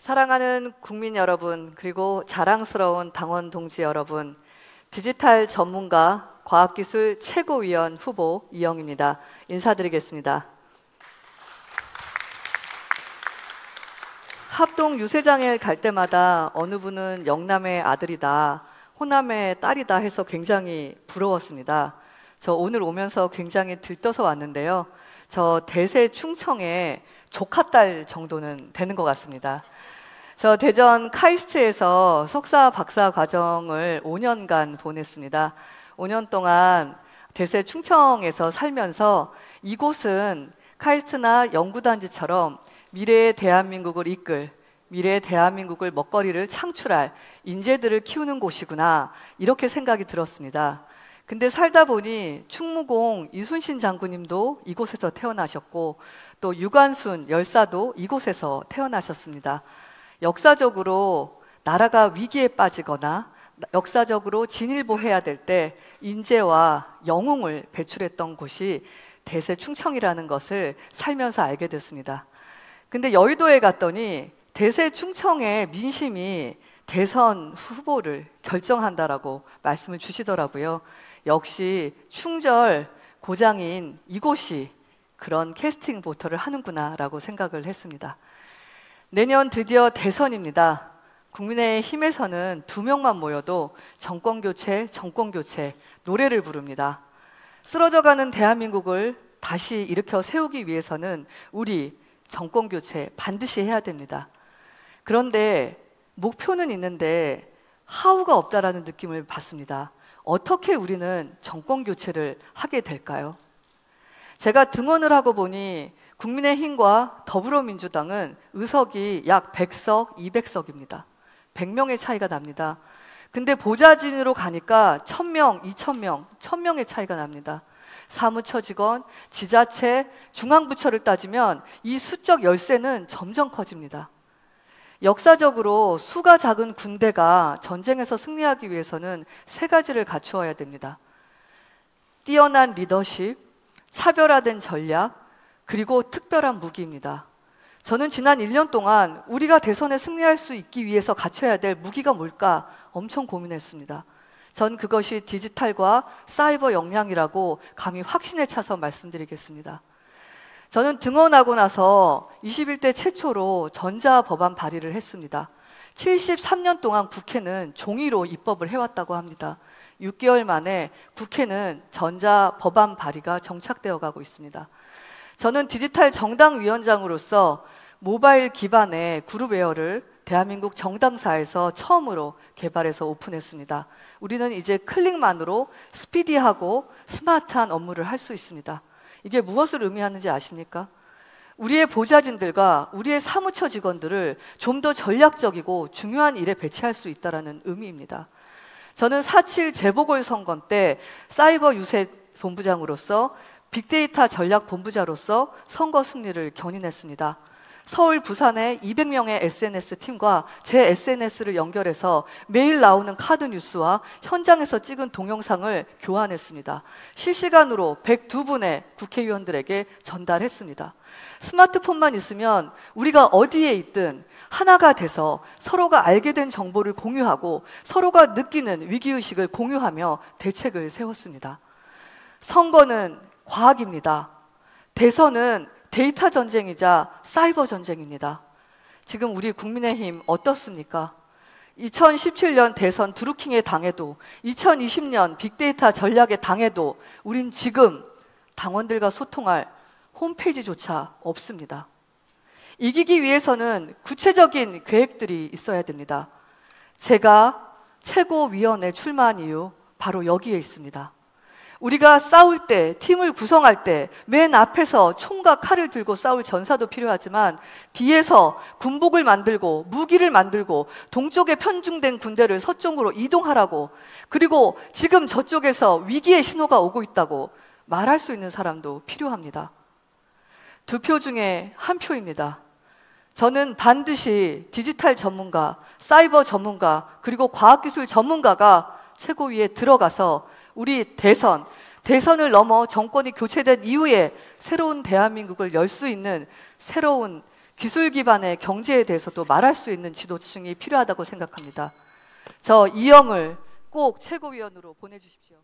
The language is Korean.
사랑하는 국민 여러분, 그리고 자랑스러운 당원 동지 여러분, 디지털 전문가 과학기술 최고위원 후보 이영입니다. 인사드리겠습니다. 합동 유세장에 갈 때마다 어느 분은 영남의 아들이다, 호남의 딸이다 해서 굉장히 부러웠습니다. 저 오늘 오면서 굉장히 들떠서 왔는데요. 저 대세 충청의 조카딸 정도는 되는 것 같습니다. 저 대전 카이스트에서 석사 박사 과정을 5년간 보냈습니다. 5년 동안 대세 충청에서 살면서 이곳은 카이스트나 연구단지처럼 미래의 대한민국을 이끌, 미래의 대한민국을 먹거리를 창출할 인재들을 키우는 곳이구나, 이렇게 생각이 들었습니다. 근데 살다 보니 충무공 이순신 장군님도 이곳에서 태어나셨고, 또 유관순 열사도 이곳에서 태어나셨습니다. 역사적으로 나라가 위기에 빠지거나 역사적으로 진일보해야 될 때 인재와 영웅을 배출했던 곳이 대세 충청이라는 것을 살면서 알게 됐습니다. 근데 여의도에 갔더니 대세 충청의 민심이 대선 후보를 결정한다라고 말씀을 주시더라고요. 역시 충절 고장인 이곳이 그런 캐스팅 보터를 하는구나 라고 생각을 했습니다. 내년 드디어 대선입니다. 국민의힘에서는 2명만 모여도 정권교체, 정권교체 노래를 부릅니다. 쓰러져가는 대한민국을 다시 일으켜 세우기 위해서는 우리 정권교체 반드시 해야 됩니다. 그런데 목표는 있는데 하우가 없다라는 느낌을 받습니다. 어떻게 우리는 정권교체를 하게 될까요? 제가 등원을 하고 보니 국민의힘과 더불어민주당은 의석이 약 100석, 200석입니다. 100명의 차이가 납니다. 근데 보좌진으로 가니까 1000명, 2000명, 1000명의 차이가 납니다. 사무처 직원, 지자체, 중앙부처를 따지면 이 수적 열세는 점점 커집니다. 역사적으로 수가 작은 군대가 전쟁에서 승리하기 위해서는 3가지를 갖추어야 됩니다. 뛰어난 리더십, 차별화된 전략, 그리고 특별한 무기입니다. 저는 지난 1년 동안 우리가 대선에 승리할 수 있기 위해서 갖춰야 될 무기가 뭘까 엄청 고민했습니다. 전 그것이 디지털과 사이버 역량이라고 감히 확신에 차서 말씀드리겠습니다. 저는 등원하고 나서 21대 최초로 전자법안 발의를 했습니다. 73년 동안 국회는 종이로 입법을 해왔다고 합니다. 6개월 만에 국회는 전자법안 발의가 정착되어 가고 있습니다. 저는 디지털 정당위원장으로서 모바일 기반의 그룹웨어를 대한민국 정당사에서 처음으로 개발해서 오픈했습니다. 우리는 이제 클릭만으로 스피디하고 스마트한 업무를 할 수 있습니다. 이게 무엇을 의미하는지 아십니까? 우리의 보좌진들과 우리의 사무처 직원들을 좀 더 전략적이고 중요한 일에 배치할 수 있다는 의미입니다. 저는 4.7 재보궐선거 때 사이버 유세 본부장으로서 빅데이터 전략 본부자로서 선거 승리를 견인했습니다. 서울, 부산의 200명의 SNS 팀과 제 SNS를 연결해서 매일 나오는 카드 뉴스와 현장에서 찍은 동영상을 교환했습니다. 실시간으로 102분의 국회의원들에게 전달했습니다. 스마트폰만 있으면 우리가 어디에 있든 하나가 돼서 서로가 알게 된 정보를 공유하고 서로가 느끼는 위기의식을 공유하며 대책을 세웠습니다. 선거는 과학입니다. 대선은 데이터 전쟁이자 사이버 전쟁입니다. 지금 우리 국민의힘 어떻습니까? 2017년 대선 드루킹에 당해도 2020년 빅데이터 전략에 당해도 우린 지금 당원들과 소통할 홈페이지조차 없습니다. 이기기 위해서는 구체적인 계획들이 있어야 됩니다. 제가 최고위원에 출마한 이유 바로 여기에 있습니다. 우리가 싸울 때, 팀을 구성할 때 맨 앞에서 총과 칼을 들고 싸울 전사도 필요하지만 뒤에서 군복을 만들고 무기를 만들고 동쪽에 편중된 군대를 서쪽으로 이동하라고, 그리고 지금 저쪽에서 위기의 신호가 오고 있다고 말할 수 있는 사람도 필요합니다. 2표 중에 1표입니다. 저는 반드시 디지털 전문가, 사이버 전문가, 그리고 과학기술 전문가가 최고위에 들어가서 우리 대선을 넘어 정권이 교체된 이후에 새로운 대한민국을 열 수 있는 새로운 기술 기반의 경제에 대해서도 말할 수 있는 지도층이 필요하다고 생각합니다. 저 이영을 꼭 최고위원으로 보내주십시오.